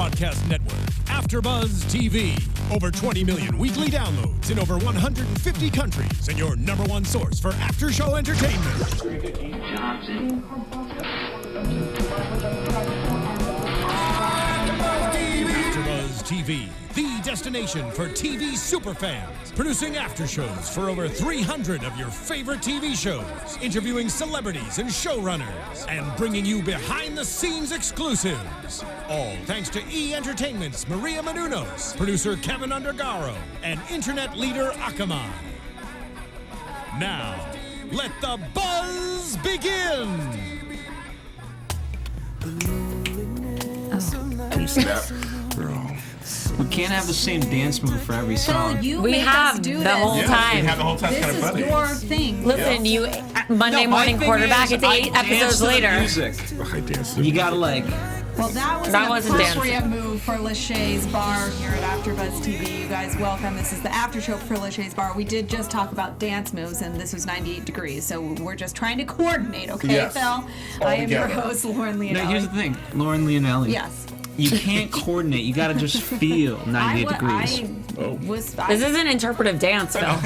broadcast network, AFTERBUZZ TV. Over 20 million weekly downloads in over 150 countries, and your number one source for after-show entertainment. AFTERBUZZ TV, the destination for TV superfans. Producing aftershows for over 300 of your favorite TV shows. Interviewing celebrities and showrunners. And bringing you behind-the-scenes exclusives. All thanks to E! Entertainment's Maria Menounos, producer Kevin Undergaro, and internet leader Akamai. Now, let the buzz begin! Can snap? Girl. We can't have the same dance move for every song. We have the whole time. We have the whole time. This is your thing. Listen, you Monday morning quarterback. It's 8 episodes later. I dance. You gotta like. Well, that was That an wasn't appropriate move for Lachey's Bar here at AfterBuzz TV. You guys, welcome. This is the after show for Lachey's Bar. We did just talk about dance moves, and this was 98 degrees, so we're just trying to coordinate, okay, Yes. Phil? I am your host, Lauren Leonelli. No, here's the thing, Lauren Leonelli. Yes. You can't coordinate. You gotta just feel 98 degrees. This is an interpretive dance, though.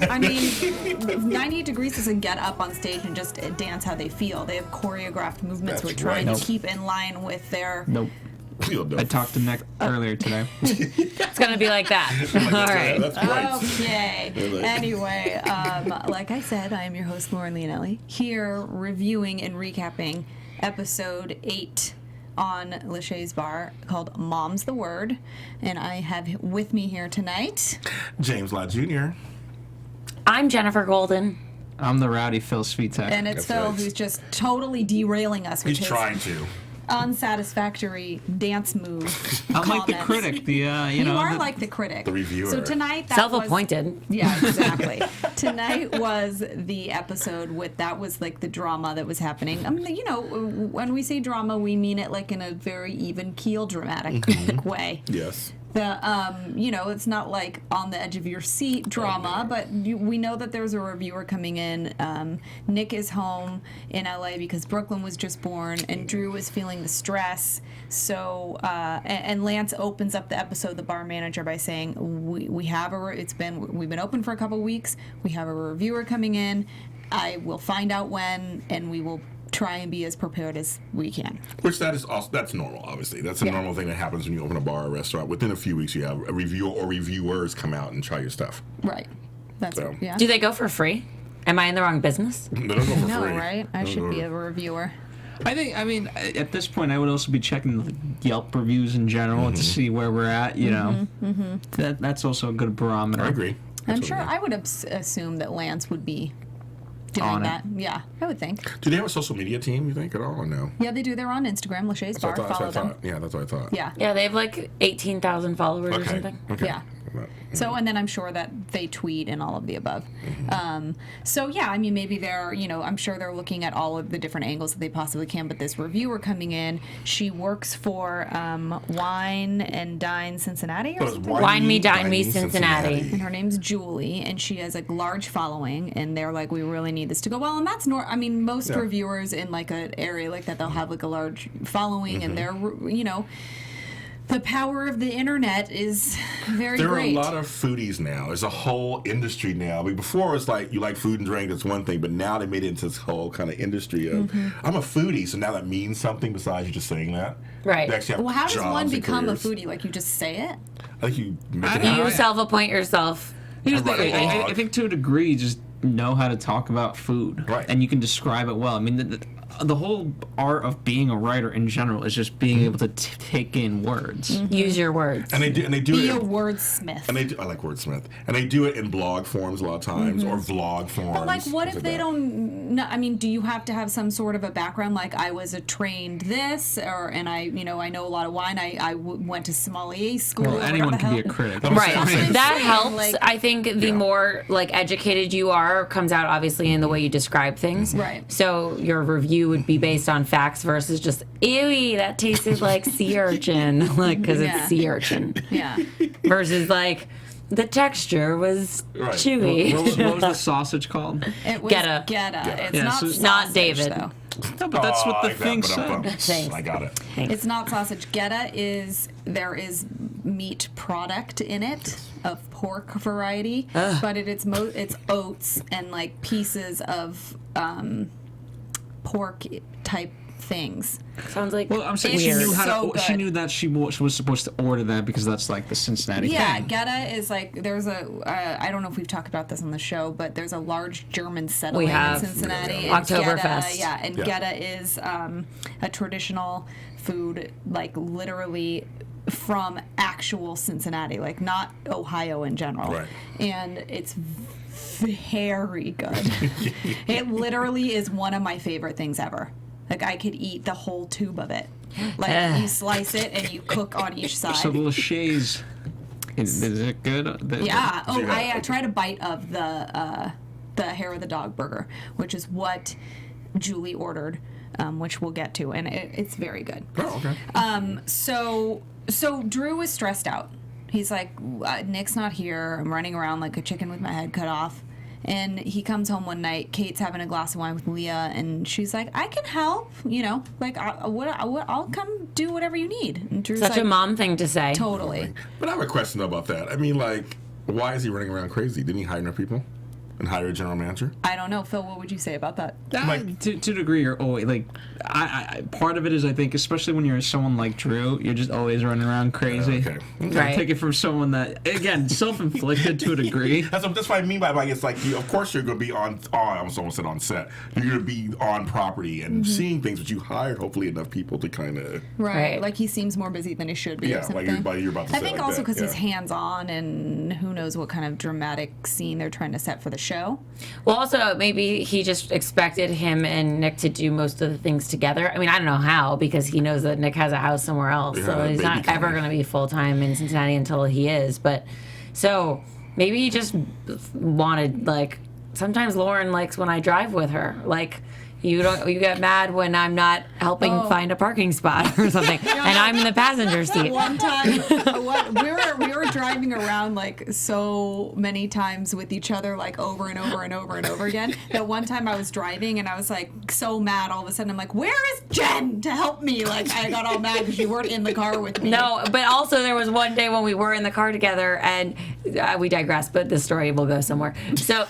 I mean, 98 degrees doesn't get up on stage and just dance how they feel. They have choreographed movements That's we're trying right. to keep in line with their... Nope. I talked to Nick earlier today. It's gonna be like that. All right. That's right. Okay. Anyway, like I said, I am your host, Lauren Leonelli, here reviewing and recapping episode 8 on Lachey's Bar called Mom's the Word. And I have with me here tonight James Lott Jr. I'm Jennifer Golden. I'm the rowdy Phil Svitek. and it's That's Phil, right. who's just totally derailing us with He's his trying to. unsatisfactory dance move. I'm like the comments. critic. The you You know. are the- like the critic. The reviewer. So tonight, that Self-appointed. Was, yeah, exactly. Tonight was the episode that was like the drama that was happening. I mean, you know, when we say drama, we mean it like in a very even keel, dramatic way. Yes. You know, it's not like on the edge of your seat drama, but we know that there's a reviewer coming in. Nick is home in LA because Brooklyn was just born, and Drew is feeling the stress. So, and Lance opens up the episode, the bar manager, by saying, we've been open for a couple weeks. We have a reviewer coming in. I will find out when, and we will try and be as prepared as we can. Which that is also, that's normal, obviously. That's a normal thing that happens when you open a bar or restaurant. Within a few weeks, you have a reviewer or reviewers come out and try your stuff. Right. That's So. yeah. Do they go for free? Am I in the wrong business? They don't go for No, free. right? I should be a reviewer. I mean, at this point, I would also be checking the Yelp reviews in general to see where we're at. You know, that's also a good barometer. I agree. I'm sure I would assume that Lance would be doing On it. that. Yeah, I would think. Do they have a social media team, you think, at all, or no? Yeah, they do. They're on Instagram, Lachey's Bar. Follow them. Yeah, that's what I thought. Yeah. Yeah, they have like 18,000 followers or Okay. something. Okay. Yeah. So, and then I'm sure that they tweet and all of the above. So, yeah, I mean, maybe they're, you know, I'm sure they're looking at all of the different angles that they possibly can. But this reviewer coming in, she works for Wine and Dine Cincinnati or something? Wine Me, Dine Me, Cincinnati. And her name's Julie, and she has a large following, and they're like, we really need this to go well. And that's I mean, most reviewers in like an area like that, they'll have like a large following, and they're, you know, the power of the internet is very There great. are a lot of foodies now. There's a whole industry now. I mean, before it was like you like food and drink, that's one thing, but now they made it into this whole kind of industry of I'm a foodie, so now that means something besides you just saying that. Right. They actually have Well, how does jobs one and become a careers. foodie? Like, you just say it? I think you make it I- You happen. self-appoint yourself. Here's the Right. thing. I think to a degree, you just know how to talk about food, Right. and you can describe it well. I mean, the whole art of being a writer in general is just being able to take in words. Use your words. And they do Be it. a wordsmith. And they do, I like wordsmith. And they do it in blog forms a lot of times, or vlog forms. But, like, what things if like they that. don't... No, I mean, do you have to have some sort of a background? Like, I was a trained this, and I know a lot of wine. I went to sommelier school. Well, or anyone whatever can the be a hell. critic. Right. That's what I'm That saying, helps. like- I think the more like educated you are comes out obviously in the way you describe things. Right. So your review would be based on facts versus just ew, that tasted like sea urchin, like because Yeah. it's sea urchin. Yeah. Versus like the texture was Right. chewy. What was the sausage called? It was Geta. Geta. It's Yeah, not so- sausage, Not David. though. No, but that's what the thing said. Thanks. I got it. It's not sausage. Geta there is meat product in it of pork variety, but it's oats and like pieces of pork type things. Sounds like Well, I'm saying weird. she knew that she was supposed to order that because that's like the Cincinnati Yeah, thing. Geta is like there's I don't know if we've talked about this on the show, but there's a large German settlement have. in Cincinnati. Yeah. and Oktoberfest. Geta is a traditional food, like literally from actual Cincinnati, like not Ohio in general. Right. And it's very good. It literally is one of my favorite things ever. Like I could eat the whole tube of it. Like you slice it and you cook on each side. So the Lachey's, is it good? Yeah. Oh, Yeah. I tried a bite of the hair of the dog burger, which is what Julie ordered, which we'll get to, and it's very good. Oh, okay. So Drew is stressed out. He's like, Nick's not here. I'm running around like a chicken with my head cut off. And he comes home one night. Kate's having a glass of wine with Leah, and she's like, "I can help, like I'll come do whatever you need." And Drew's Such like, a mom thing to say. Totally. But I have a question about that. I mean, like, why is he running around crazy? Didn't he hire enough people and hire a general manager? I don't know, Phil. What would you say about that? To a degree, you're always like, I part of it is I think, especially when you're someone like Drew, you're just always running around crazy. Okay. Right. Take it from someone that, again, self-inflicted to a degree. That's what I mean by like, it's like, of course you're going to be I almost said on set. You're going to be on property and seeing things, but you hired hopefully enough people to kind of. Right. Like he seems more busy than he should be. Yeah, or something. like you're about to say I think like also that, because he's yeah. hands-on, and who knows what kind of dramatic scene they're trying to set for the show. Well, also, maybe he just expected him and Nick to do most of the things together. I mean, I don't know how, because he knows that Nick has a house somewhere else. Yeah, So he's baby not ever coming. going to be full-time in Cincinnati until he is. But so maybe he just wanted, like, sometimes Lauren likes when I drive with her. Like, you get mad when I'm not helping find a parking spot or something, and I'm in the passenger seat. One time, we were driving around like so many times with each other, like over and over and over and over again. That one time I was driving and I was like so mad. All of a sudden, I'm like, "Where is Jen to help me?" Like I got all mad because you weren't in the car with me. No, but also there was one day when we were in the car together, and we digress, but this story will go somewhere. So,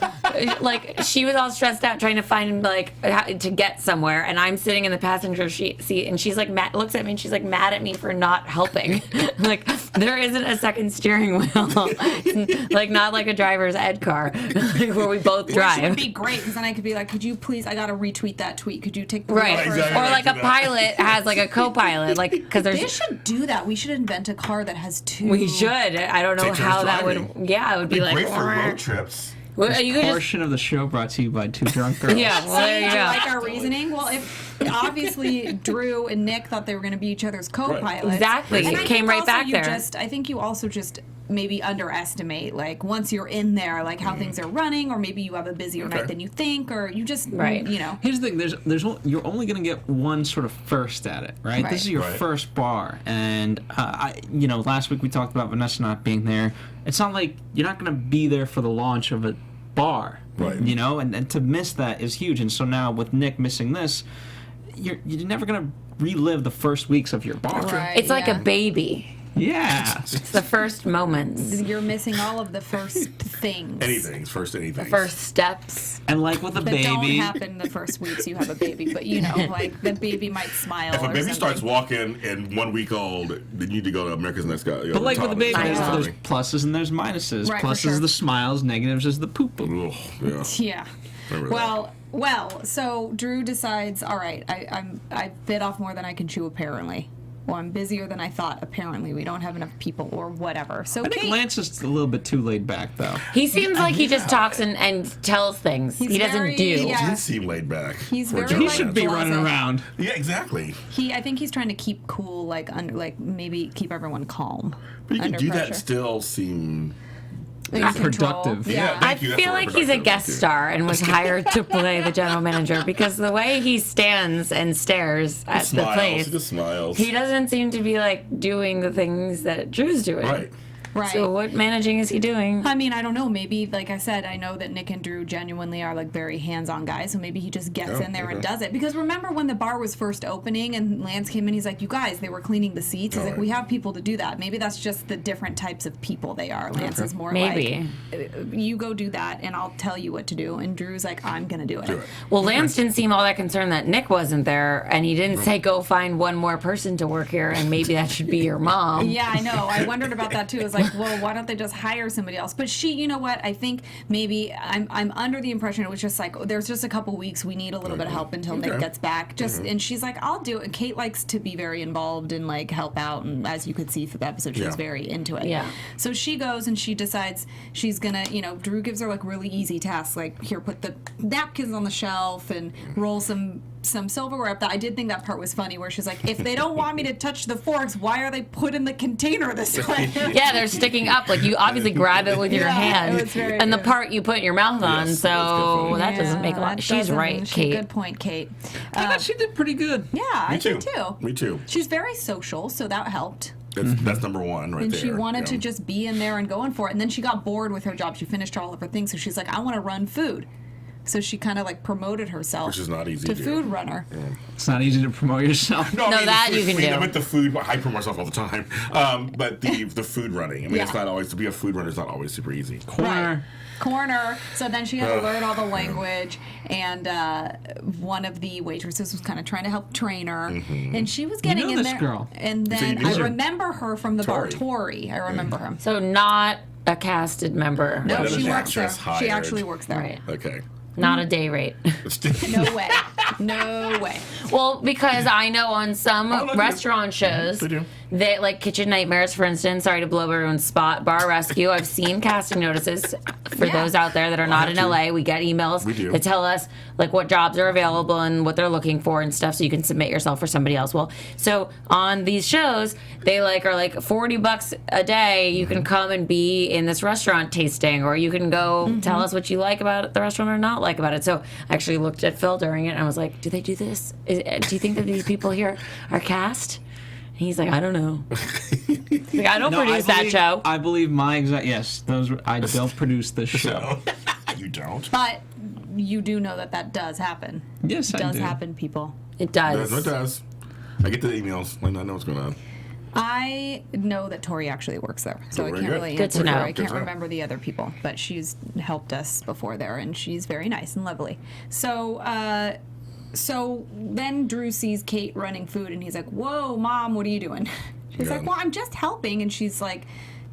like, she was all stressed out trying to find, like, how to get somewhere, and I'm sitting in the passenger seat, and she's like, looks at me, and she's like mad at me for not helping. Like, there isn't a second steering wheel, like, not like a driver's ed car, where we both Which drive. would be great because then I could be like, "Could you please? I gotta retweet that tweet. Could you take the Right, lead first?" Exactly. or like a Right. pilot has like a co-pilot, like, because They there's. should do that. We should invent a car that has two. We should. I don't know Take turns how that driving. would. Yeah, it would be like. Great for road trips. Well, you could just. Portion of the show brought to you by two drunk girls. Yeah, well, there you Do you go. like our reasoning? Well, if obviously Drew and Nick thought they were going to be each other's co-pilots. Exactly. And It I came think right also back you there. I think you also just maybe underestimate, like, once you're in there, like how things are running, or maybe you have a busier night than you think, or you just, Right. Here's the thing: you're only gonna get one sort of first at it, right? Right. This is your Right. first bar, and last week we talked about Vanessa not being there. It's not like you're not gonna be there for the launch of a bar, Right. And to miss that is huge. And so now with Nick missing this, you're never gonna relive the first weeks of your bar. Right, It's like yeah. a baby. Yeah. It's the first moments, You're missing all of the first things. Anything. first steps. And like with a That don't baby, happen the first weeks you have a baby, but like the baby might smile. If a or baby something. starts walking and 1 week old, then you need to go to America's Next Guy. but like with a baby, I there's know. pluses and there's minuses. Right, for Pluses sure. the smiles, negatives is the poop. Yeah. Yeah. Remember that. Well. So Drew decides, all right, I bit off more than I can chew apparently. Well, I'm busier than I thought. Apparently, we don't have enough people, or whatever. So I think Kate, Lance is a little bit too laid back, though. He seems like he just talks and tells things. He's He doesn't very- do. He yeah. did seem laid back. He's for a very, general He should manager. be running Closet. around. Yeah, exactly. I think he's trying to keep cool, like maybe keep everyone calm. But you can under do that pressure. and still seem. In productive. control. Yeah. I Thank you, that's feel the word, like he's a productive. guest Thank you. star and was hired to play the general manager, because the way he stands and stares at the Smiles. place, He just smiles. he doesn't seem to be like doing the things that Drew's doing. Right. Right. So what managing is he doing? I mean, I don't know. Maybe, like I said, I know that Nick and Drew genuinely are like very hands-on guys, so maybe he just gets in there and does it. Because remember when the bar was first opening and Lance came in, he's like, "You guys, they were cleaning the seats." He's like, "We have people to do that." Maybe that's just the different types of people they are. Lance is more like, "You go do that, and I'll tell you what to do." And Drew's like, "I'm gonna do it." Well, Lance didn't seem all that concerned that Nick wasn't there, and he didn't say, "Go find one more person to work here, and maybe that should be your mom." Yeah, I know. I wondered about that too. It's like, well, why don't they just hire somebody else? But she, you know what? I think maybe I'm under the impression it was just like, there's just a couple weeks, we need a little bit of help until Nick gets back. Just and she's like, I'll do it. And Kate likes to be very involved and like help out, and as you could see through the episode, she was very into it. Yeah. So she goes and she decides she's gonna, Drew gives her like really easy tasks, like here, put the napkins on the shelf and roll some silverware up. That I did think that part was funny, where she's like, if they don't want me to touch the forks, why are they put in the container this way? Yeah, they're sticking up. Like, you obviously grab it with your hand, it was very and the good. part you put your mouth on. So that doesn't make a lot. She's right, Kate. Good point, Kate. I thought she did pretty good. Yeah, I too. did too. Me too. She's very social, so that helped. That's number one right And there. she wanted to Yeah. just be in there and going for it. And then she got bored with her job. She finished all of her things, so she's like, I want to run food. So she kind of like promoted herself, Which is not easy to to do. food runner. It's not easy to promote yourself. No, that you can do. I meant the food. I promote myself all the time. But the food running. I mean, it's not always, to be a food runner is not always super easy. Corner. So then she had to learn all the language, and one of the waitresses was kind of trying to help train her, and she was getting know in this there. girl. And So then you knew I her. remember her from the bar, Tori. I remember her. So not a casted member. No, That she is works there. actress hired. She actually works there. Right. Okay. Not a day rate. No way. No way. Well, because I know on some no, restaurant shows, They do. they like Kitchen Nightmares, for instance. Sorry to blow everyone's spot. Bar Rescue. I've seen casting notices for those out there that are not in LA. We get emails that tell us like what jobs are available and what they're looking for and stuff, so you can submit yourself for somebody else. Well, so on these shows, they like are like $40 a day. You can come and be in this restaurant tasting, or you can go tell us what you like about the restaurant or not like about it. So I actually looked at Phil during it and I was like, do they do this? Do you think that these people here are cast? And he's like, I don't know. Like, I don't produce that show. I believe my exact I don't produce this show. You don't. But you do know that does happen. Yes, It I does do. happen, people. It does. It does. I get the emails. I know what's going on. I know that Tori actually works there, so I very can't good. really Good answer to know. her. I Good can't to know. remember the other people, but she's helped us before there, and she's very nice and lovely. So, so then Drew sees Kate running food, and he's like, "Whoa, Mom, what are you doing?" She's like, "Well, I'm just helping," and she's like,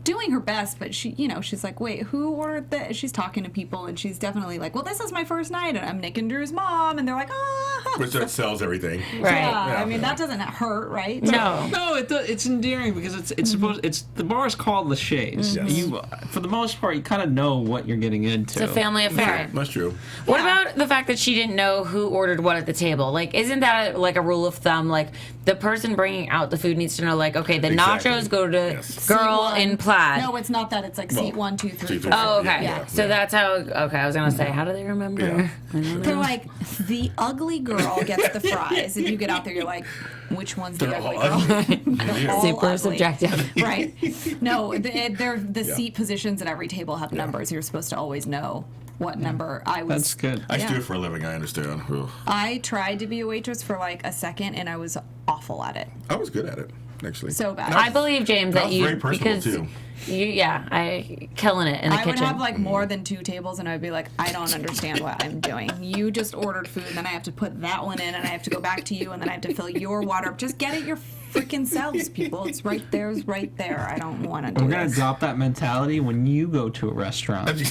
doing her best, but she, she's like, wait, who ordered this? She's talking to people, and she's definitely like, well, this is my first night, and I'm Nick and Drew's mom, and they're like, ah. Which that sells everything. Right. Yeah, I mean, that doesn't hurt, right? No. No, it's endearing because it's supposed the bar is called Lachey's. Yes. You for the most part you kind of know what you're getting into. It's a family affair. That's true. What about the fact that she didn't know who ordered what at the table? Like, isn't that like a rule of thumb? Like, the person bringing out the food needs to know, like, okay, the Exactly. nachos go to Yes. girl Seat in one. plaid. No, it's not that. It's like seat 1, 2, 3, 4. Oh, okay. Yeah. So that's how. Okay, I was gonna say, how do they remember? Yeah. They're like, the ugly girl gets the fries, and you get out there, you're like, which one's the They're ugly all girl? ugly. They're all Super ugly. subjective. Right. No, the seat positions at every table have numbers. You're supposed to always know what number I was. That's good. I used to do it for a living. I understand. Ugh. I tried to be a waitress for like a second, and I was awful at it. I was good at it, actually. So bad. I believe, James, That that was you very personal, because too. I killing it in the I would kitchen. have like more than 2 tables, and I'd be like, I don't understand what I'm doing. You just ordered food, and then I have to put that one in, and I have to go back to you, and then I have to fill your water up. Just get it your freaking selves, people. It's right there. It's right there. I don't want to do We're gonna this. adopt that mentality when you go to a restaurant.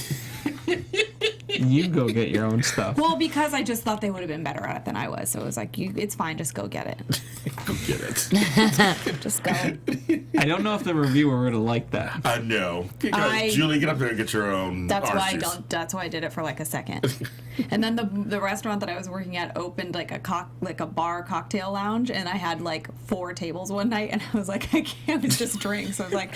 You go get your own stuff. Well, because I just thought they would have been better at it than I was, so it was like, it's fine. Just go get it. Go get it. Just go. I don't know if the reviewer would have liked that. I know. I- Julie, get up there and get your own. That's why I orange juice. don't. That's why I did it for like a second. And then the restaurant that I was working at opened like a bar cocktail lounge, and I had like 4 tables one night, and I was like, I can't. It's just drinks. So I was like,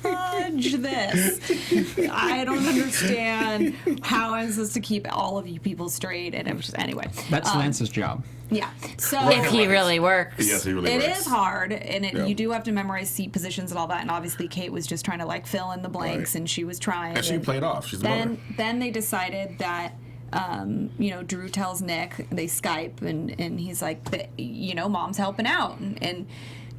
fudge this. this? I don't understand how I'm supposed to keep all of you people straight. And it was just, anyway. That's Lance's job. Yeah. So Right. If he really works. Yes, he really it works. is hard, and Yeah. you do have to memorize seat positions and all that. And obviously, Kate was just trying to like fill in the blanks, Right. and she was trying. And she played off. She's the mother. Then they decided that. Drew tells Nick, they Skype, and he's like, Mom's helping out. And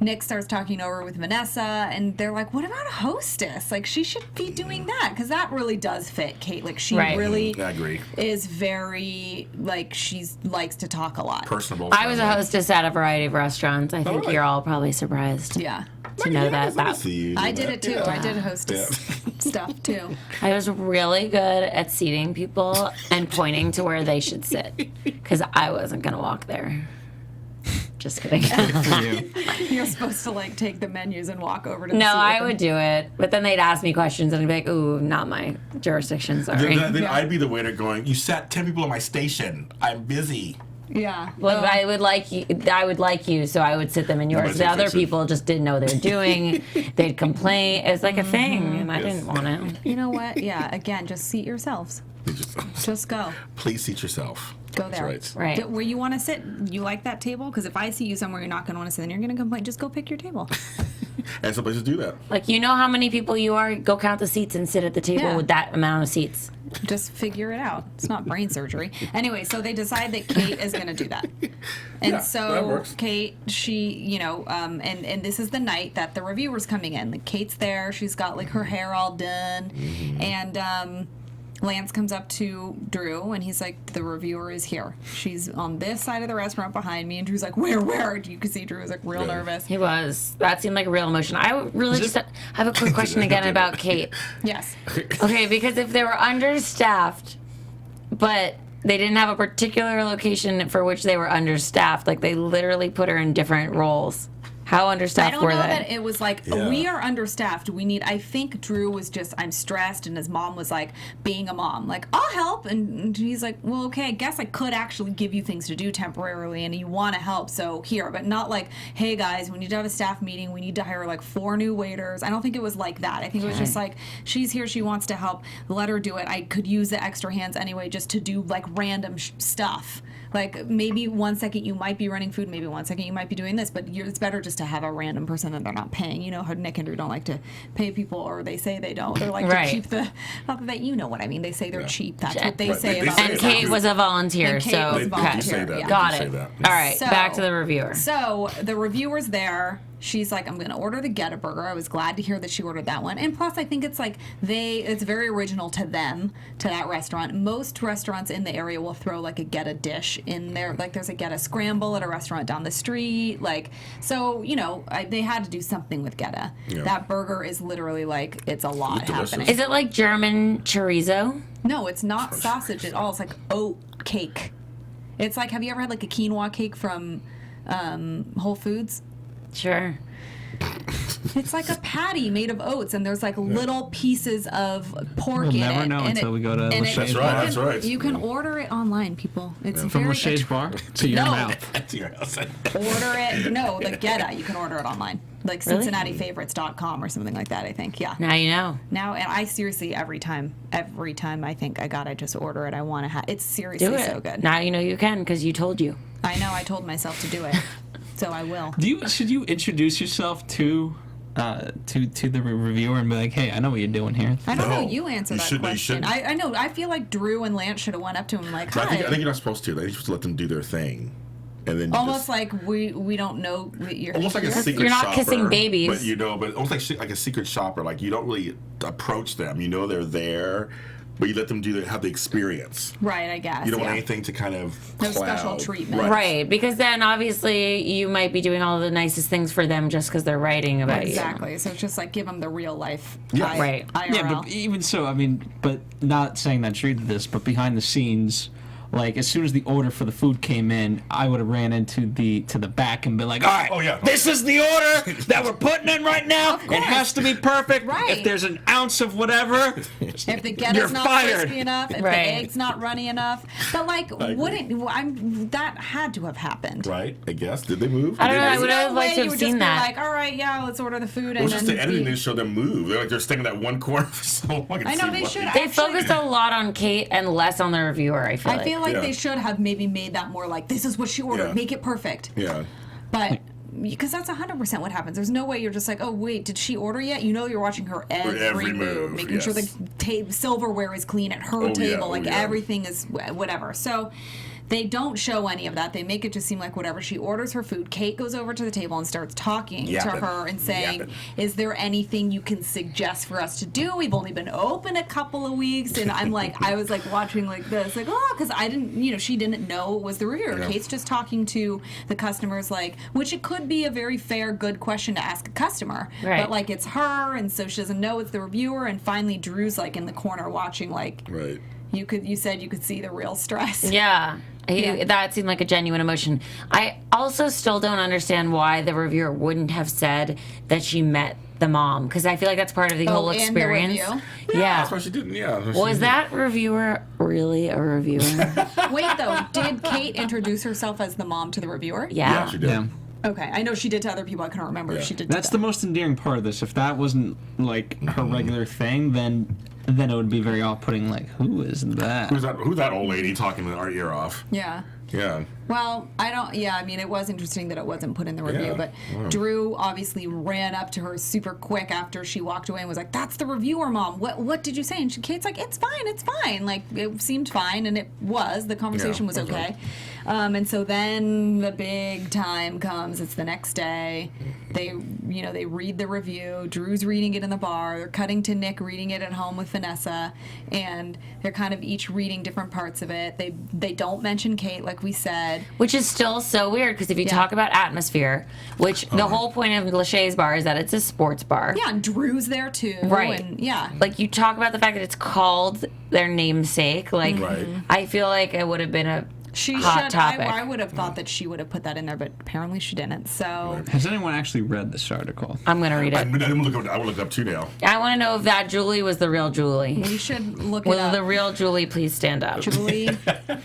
Nick starts talking over with Vanessa, and they're like, what about a hostess? Like, she should be doing that, because that really does fit Kate. Like, she Right. really I agree. is very, like, she likes to talk a lot. Personable. I was a friendly. hostess at a variety of restaurants. I think really? you're all probably surprised Yeah. to know Yeah, that. I see you do I did that. it too. Yeah. I did hostess stuff too. I was really good at seating people and pointing to where they should sit because I wasn't going to walk there. Just kidding. For you. You're supposed to like take the menus and walk over to the No, seat with I them. would do it. But then they'd ask me questions and I'd be like, ooh, not my jurisdiction, sorry. Then Yeah. I'd be the waiter going, you sat 10 people on my station. I'm busy. Yeah. Well, I would like you, so I would sit them in yours. Nobody The other fix it. people just didn't know what they were doing. They'd complain. It was like a thing, and I Yes. didn't want to. You know what? Yeah. Again, just seat yourselves. You just- Just go. Please seat yourself. Go That's there. right. Right. Where you want to sit? You like that table? Because if I see you somewhere you're not going to want to sit, then you're going to complain. Just go pick your table. And some places do that. Like, you know how many people you are? Go count the seats and sit at the table Yeah. with that amount of seats. Just figure it out. It's not brain surgery. Anyway, so they decide that Kate is going to do that. And Yeah, that so works. Kate, she, and this is the night that the reviewer's coming in. Like, Kate's there. She's got like her hair all done. Mm-hmm. And Lance comes up to Drew and he's like, the reviewer is here. She's on this side of the restaurant behind me. And Drew's like, where? You can see Drew was like real Yeah. nervous. He was. That seemed like a real emotion. I really just have a quick question again about Kate. Yes. Okay, because if they were understaffed, but they didn't have a particular location for which they were understaffed, like they literally put her in different roles. How I understaffed don't were know they? that it was like, Yeah. we are understaffed. I think Drew was just, I'm stressed, and his mom was like, being a mom, like, I'll help. And he's like, well, okay, I guess I could actually give you things to do temporarily, and you want to help, so here. But not like, hey guys, we need to have a staff meeting. We need to hire like 4 new waiters. I don't think it was like that. I think it was just like, she's here, she wants to help. Let her do it. I could use the extra hands anyway just to do like random stuff. Like, maybe 1 second you might be running food, maybe 1 second you might be doing this, but it's better just to have a random person that they're not paying. You know how Nick and Drew don't like to pay people, or they say they don't. They like Right. to keep the, not that you know what I mean. They say they're cheap. That's what they Right. say They about say And it. Kate was a volunteer, And Kate so was a They do volunteer, say that. yeah. got They do it. say that. All right, So- back to the reviewer. So the reviewer's there. She's like, I'm going to order the Get a Burger. I was glad to hear that she ordered that one. And plus, I think it's like it's very original to them, to that restaurant. Most restaurants in the area will throw like a Get a dish in there. Like there's a Get a Scramble at a restaurant down the street. Like, so, they had to do something with Get a. Yeah. That burger is literally like, it's a lot It's delicious. happening. Is it like German chorizo? No, it's not sausage at all. It's like oat cake. It's like, have you ever had like a quinoa cake from Whole Foods? Sure. It's like a patty made of oats, and there's like little pieces of pork We'll in never it. know and until we go to and Lachey's That's bar. right. That's right. You can order it online, people. It's From very Lachey's bar to your No. mouth. That's your house. Order it. No, the Geta. You can order it online, like CincinnatiFavorites.com or something like that. I think. Yeah. Now you know. Now, and I seriously every time I think I just order it. I want to have. It's seriously Do it. so good. Now you know you can because you told you. I know. I told myself to do it, so I will. Should you introduce yourself to the reviewer and be like, hey, I know what you're doing here? I don't know. No, You answer you that shouldn't- you question. shouldn't. I know. I feel like Drew and Lance should have went up to him like, I hi. think you're not supposed to. I think you're supposed to let them do their thing. And then you Almost just, like we don't know that you're almost like a here. secret You're not shopper, kissing babies. but almost like a secret shopper. Like you don't really approach them. You know they're there, but you let them have the experience. Right, I guess. You don't yeah. want anything to kind of No cloud. special treatment. Right, because then obviously you might be doing all the nicest things for them just because they're writing about Exactly. So it's just like give them the real life. Yeah. Right. IRL. Yeah, but even so, I mean, but not saying that she did this, but behind the scenes, like as soon as the order for the food came in, I would have ran into the back and been like, all right, Oh, yeah. this is the order that we're putting in right now. It has to be perfect. Right. If there's an ounce of whatever, If the you're getter's not fired. crispy enough, if Right. the egg's not runny enough, but like, that had to have happened. Right, I guess. Did they move? I don't know, I Did would they have No liked way to you have would just seen be that. like, all right, yeah, let's order the food. It was and just then the editing be- didn't show them move. They're staying in that one corner for so long. I know they should. They Actually, focused a lot on Kate and less on the reviewer, I feel like. I feel like Yeah. they should have maybe made that more like, this is what she ordered, Yeah. make it perfect. Yeah. But because that's 100% what happens. There's no way you're just like, oh wait, did she order yet? You know, you're watching her every move, making sure the silverware is clean at her yeah, table, oh, like yeah. everything is whatever. So they don't show any of that. They make it just seem like whatever. She orders her food. Kate goes over to the table and starts talking to Yapping. her and saying, Yapping. is there anything you can suggest for us to do? We've only been open a couple of weeks. And I'm like, I was like watching like this, like, oh, because I didn't, she didn't know it was the reviewer. Yeah. Kate's just talking to the customers, like, which it could be a very fair, good question to ask a customer. Right. But like, it's her, and so she doesn't know it's the reviewer. And finally, Drew's like in the corner watching, like, Right. you said you could see the real stress. Yeah. Yeah. That seemed like a genuine emotion. I also still don't understand why the reviewer wouldn't have said that she met the mom, because I feel like that's part of the whole in the experience. review? Yeah. That's why she didn't. Yeah. that's why she Was didn't. that reviewer really a reviewer? Wait, though, did Kate introduce herself as the mom to the reviewer? Yeah, Yeah. she did. Yeah. Okay, I know she did to other people. I couldn't remember if she did. That's to the them. most endearing part of this. If that wasn't like her regular thing, then it would be very off-putting. Like, who is that? Who's that old lady talking our ear off? Yeah. Yeah. Well, I don't. Yeah, I mean, it was interesting that it wasn't put in the review, Yeah. but Wow. Drew obviously ran up to her super quick after she walked away and was like, "That's the reviewer, mom. What did you say?" And Kate's like, "It's fine, it's fine." Like it seemed fine, and it was. The conversation was okay. okay. And so then the big time comes. It's the next day. They read the review. Drew's reading it in the bar. They're cutting to Nick reading it at home with Vanessa, and they're kind of each reading different parts of it. They don't mention Kate, like we said. Which is still so weird, because if you Yeah. talk about atmosphere, which the whole point of Lachey's bar is that it's a sports bar. Yeah, and Drew's there too. Right. And yeah. Like, you talk about the fact that it's called their namesake. Like, Right. I feel like it would have been a She hot should. topic. I would have thought that she would have put that in there, but apparently she didn't. So Has anyone actually read this article? I'm going to read I it. will look up too now. I want to know if that Julie was the real Julie. we should look it Will up. the real Julie please stand up? Julie,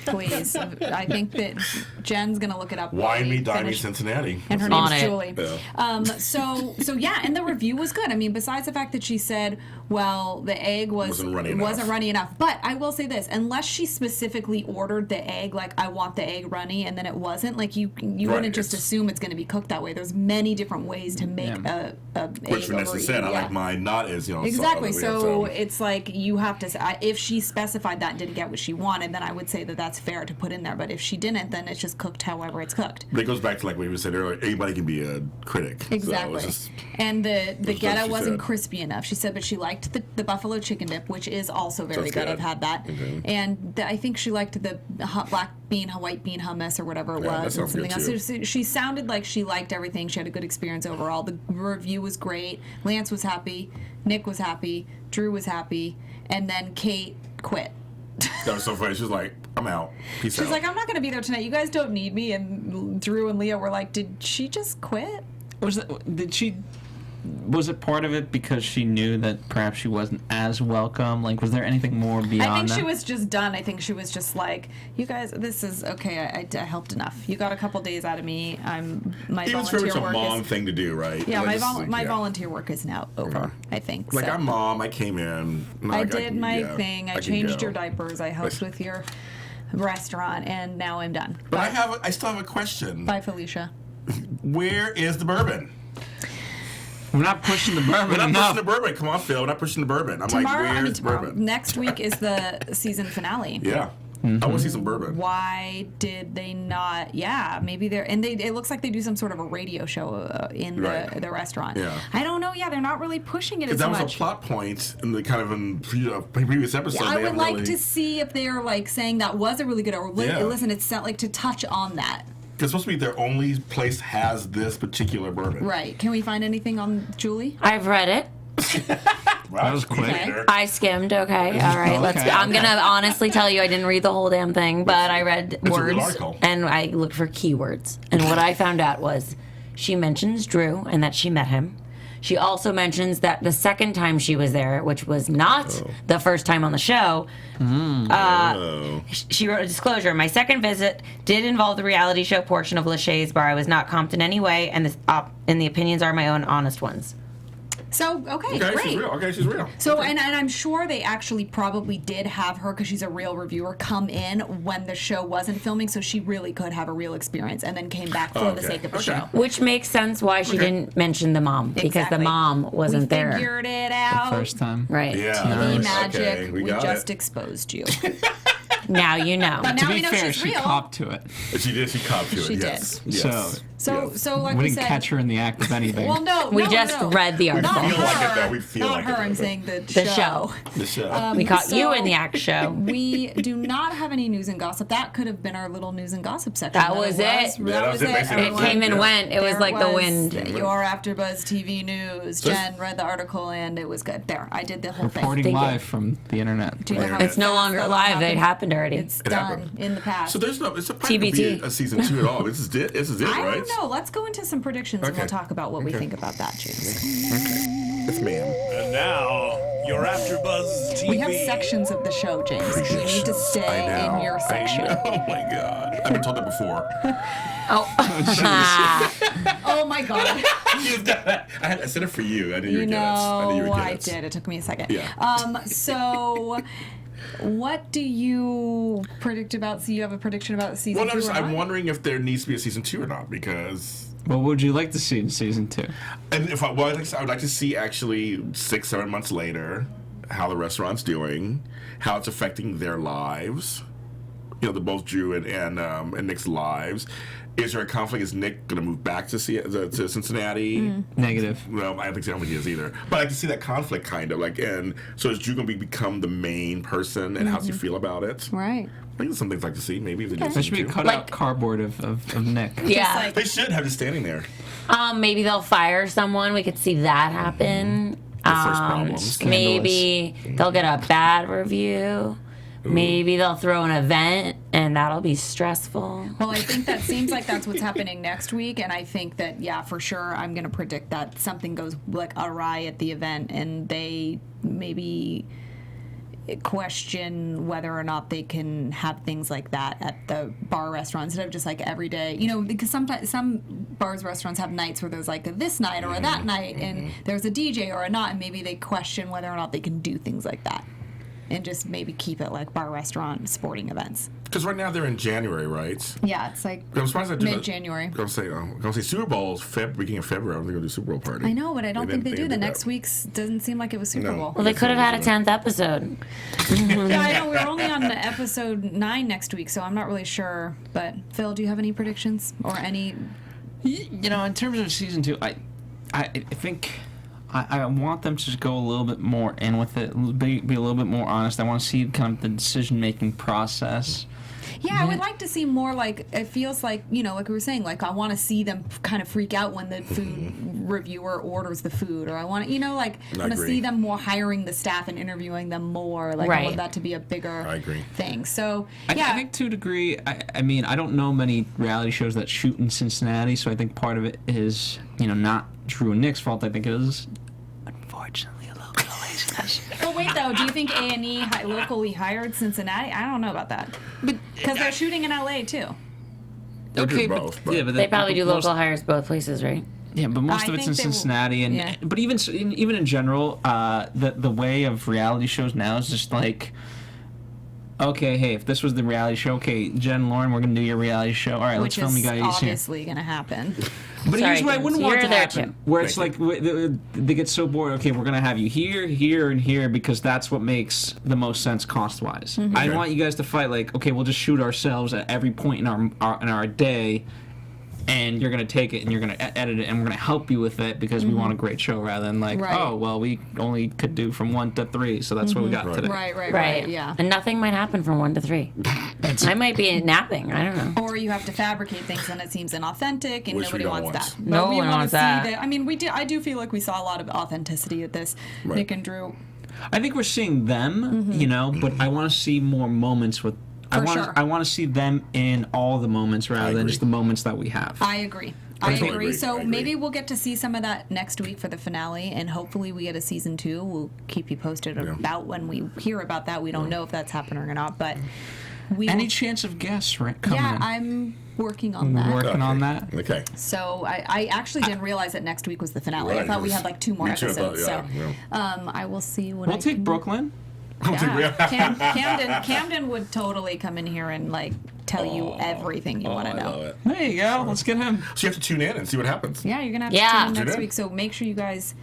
please. I think that Jen's gonna look it up. while Wine we me, dine me, finish. Cincinnati. And her On name's it. Julie. Yeah. So yeah, and the review was good. I mean, besides the fact that she said, well, the egg Wasn't runny enough. runny enough. But I will say this: unless she specifically ordered the egg, like I want the egg runny, and then it wasn't, like you wouldn't just it's- assume it's going to be cooked that way. There's many different ways to make a Which egg Vanessa over said, I yeah. like mine not as, Exactly. solid. So it's like you have to. If she specified that and didn't get what she wanted, then I would say that that's fair to put in there. But if she didn't, then it's just cooked however it's cooked. But it goes back to like we said earlier, anybody can be a critic. So Exactly. it's just, And the what ghetto she wasn't said. crispy enough. She said, but she liked the buffalo chicken dip, which is also very That's good. good. I've had that. Okay. And I think she liked the black bean, white bean hummus or whatever it Yeah, that was. And sounds good, something else. too. So she sounded like she liked everything. She had a good experience overall. The review was great. Lance was happy. Nick was happy. Drew was happy. And then Kate quit. that was so funny. She was like, I'm out. Peace She's out. like, I'm not going to be there tonight. You guys don't need me. And Drew and Leah were like, did she just quit? Was it part of it because she knew that perhaps she wasn't as welcome? Like, was there anything more beyond I think that? she was just done. I think she was just like, you guys, this is okay. I helped enough. You got a couple days out of me. My it was very volunteer much a work mom is thing to do, right? yeah. Like, My yeah. volunteer work is now over. I think. Like, so. I'm mom. I came in. I did my thing. I can changed go. your diapers. I helped with your restaurant, and now I'm done. But I still have a question. Bye, Felicia. Where is the bourbon? We're not pushing the bourbon We're not enough. pushing the bourbon. Come on, Phil. We're not pushing the bourbon. I'm Tomorrow, like, where's tomorrow. bourbon? Next week is the season finale. Yeah. I want to see some bourbon. Why did they not? Yeah, maybe they're and it looks like they do some sort of a radio show in Right. the restaurant. Yeah. I don't know. Yeah, they're not really pushing it Because as that was much. a plot point in the kind of in previous episode. I They would haven't like really, to see if they're like saying that was a really good or Yeah. listen, it's not like to touch on that. Because it's supposed to be their only place has this particular bourbon. Right. Can we find anything on Julie? I've read it. That was quick. I skimmed. Okay, all right. Okay. I'm gonna honestly tell you, I didn't read the whole damn thing, but I read It's a real words article. and I looked for keywords. And what I found out was she mentions Drew and that she met him. She also mentions that the second time she was there, which was not the first time on the show, she wrote a disclosure. My second visit did involve the reality show portion of Lachey's bar. I was not comped in any way, and the opinions are my own honest ones. So, okay, Okay, great. she's real. Okay, she's real. So, and I'm sure they actually probably did have her, because she's a real reviewer, come in when the show wasn't filming, so she really could have a real experience, and then came back for the sake of the show. Which makes sense why she didn't mention the mom, because Exactly. the mom wasn't We there. figured it out. First time. Right. Yeah. TV nice. magic. Okay, we got just it. exposed you. Now you know. But To now be we know fair, she's she real. copped to it. She did. She copped to it. She yes. did. Yes. So, Yes. so like We we didn't said, catch her in the act of anything. well, no, We no, just no. read the article. Not feel like it, her. though. We feel Not like her. it, I'm though. saying the show. The show. We caught you so- in the act show. We do not have any news and gossip. That could have been our little news and gossip section. That but was it. Yeah, that was it, basically. It everyone. came and Yeah. went. It was There like the was wind. Your AfterBuzz TV news. So- Jen read the article and it was good. There, I did the whole Reporting thing. live from the internet. Do you know how It's no fast longer that live. It happened already. It's It done happened. in the past. So there's no. It's probably TBT. be a season 2 at all. This is it. This is it, I right? don't know. Let's go into some predictions and Okay. we'll talk about what we Okay. think about that, James. Yes, ma'am. And now, your AfterBuzz TV. We have sections of the show, James. You need to I stay know. in your I section. know. Oh my god. I've been told that before. Oh my god. You got that. I said it for you. I knew you You would get it. I knew you know, would I get it. did. It took me a second. Yeah. So, what do you predict about? So you have a prediction about season Well, no, 2 just, or I'm not? wondering if there needs to be a season 2 or not, because. What would you like to see in season 2? And if I would like to see actually 6-7 months later how the restaurant's doing, how it's affecting their lives. You know, the both Drew and Nick's lives. Is there a conflict? Is Nick going to move back to Cincinnati? Negative. Well, I don't think he is either. But I like to see that conflict kind of like. And so is Drew going to become the main person, and how does he feel about it? Right. I think there's some things I'd like to see. Maybe if they do There season should be a 2. cutout Like- cardboard of Nick. Yeah. They should have just standing there. Maybe they'll fire someone. We could see that happen. The first problems. Maybe they'll get a bad review. Maybe they'll throw an event, and that'll be stressful. Well, I think that seems like that's what's happening next week, and I think that, yeah, for sure, I'm going to predict that something goes like awry at the event, and they maybe question whether or not they can have things like that at the bar restaurant instead of just like every day. You know, because sometimes some bars, restaurants have nights where there's like a this night or a that night, and there's a DJ or a not, and maybe they question whether or not they can do things like that. And just maybe keep it like bar, restaurant, sporting events. Because right now they're in January, right? Yeah, it's like I'm surprised I do that. mid-January. I'm gonna say Super Bowl's beginning of February. I don't think they'll do Super Bowl party. I know, but I don't think they do. The that. next week's doesn't seem like it was Super No. Bowl. Well, they could have had a 10th episode. Yeah, I know. We're only on the episode 9 next week, so I'm not really sure. But Phil, do you have any predictions or any? You know, in terms of season 2, I think I want them to just go a little bit more in with it, be a little bit more honest. I want to see kind of the decision-making process. Yeah, I would like to see more. Like it feels like, you know, like we were saying, like I want to see them kind of freak out when the food reviewer orders the food, or I want to, you know, like I want to agree. see them more hiring the staff and interviewing them more. Like I Right. want that to be a bigger I agree. thing. So I yeah, think to a degree, I mean, I don't know many reality shows that shoot in Cincinnati, so I think part of it is, you know, not Drew and Nick's fault. I think it is, unfortunately, a little bit of laziness. But wait, though, do you think A&E locally hired Cincinnati? I don't know about that. Because they're shooting in LA too. They'll do Okay, both, but- yeah, but They probably do most- local hires both places, right? Yeah, but most I of it's think in they will- Cincinnati, and yeah. but even in general, the way of reality shows now is just like, okay, hey, if this was the reality show, okay, Jen and Lauren, we're gonna do your reality show. All right, Which let's film is you guys here. obviously going to happen. But Sorry, here's what I wouldn't James, want you're to there happen, too. where it's Thank like they get so bored. Okay, we're gonna have you here, here, and here because that's what makes the most sense cost-wise. I want you guys to fight like, okay, we'll just shoot ourselves at every point in our day, and you're going to take it and you're going to edit it and we're going to help you with it because we want a great show rather than like, Right. oh, well, we only could do from 1 to 3, so that's what we got today. Right. Yeah. And nothing might happen from 1 to 3. I might be napping. I don't know. Or you have to fabricate things and it seems inauthentic and Which we nobody don't wants want. that. No But we one wanna wants see that. I mean, I do feel like we saw a lot of authenticity at this. Right. Nick and Drew. I think we're seeing them, you know, but I want to see more moments with. I sure. want to see them in all the moments rather than agree. just the moments that we have. I agree. Totally agree. agree. So I agree. maybe we'll get to see some of that next week for the finale, and hopefully we get a season 2. We'll keep you posted about when we hear about that. We don't know if that's happening or not, but we Any will, chance of guests coming yeah, in? I'm working on that. Working on that. Okay. So I actually didn't realize that next week was the finale. I Right, thought we it had was- like 2 more me too, I thought, episodes. yeah, so I will see what We'll I take can Brooklyn. Yeah. Camden would totally come in here and like tell you everything you want to I know. love it. There you go. Let's get him. So you have to tune in and see what happens. Yeah, you're gonna have Yeah. to tune in Tune next in. week. So make sure you guys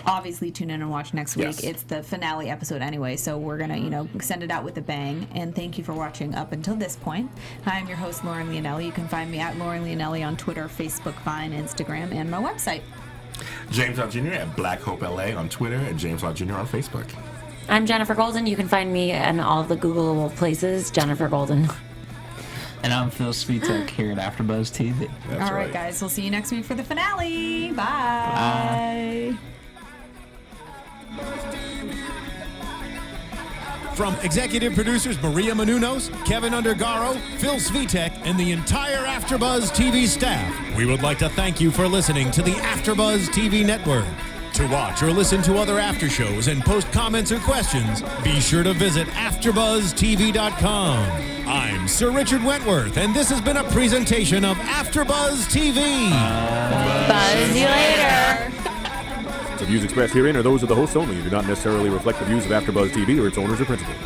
obviously tune in and watch next week. Yes. It's the finale episode anyway, so we're gonna send it out with a bang. And thank you for watching up until this point. I'm your host Lauren Leonelli. You can find me at Lauren Leonelli on Twitter, Facebook, Vine, Instagram, and my website. James Law Jr. at Black Hope LA on Twitter and James Law Jr. on Facebook. I'm Jennifer Golden. You can find me in all the Googleable places. Jennifer Golden. And I'm Phil Svitek here at AfterBuzz TV. That's All right, guys. We'll see you next week for the finale. Bye. From executive producers Maria Menounos, Kevin Undergaro, Phil Svitek, and the entire AfterBuzz TV staff, we would like to thank you for listening to the AfterBuzz TV network. To watch or listen to other after shows and post comments or questions, be sure to visit AfterBuzzTV.com. I'm Sir Richard Wentworth, and this has been a presentation of AfterBuzz TV. Buzz you later. The views expressed herein are those of the hosts only and do not necessarily reflect the views of AfterBuzz TV or its owners or principals.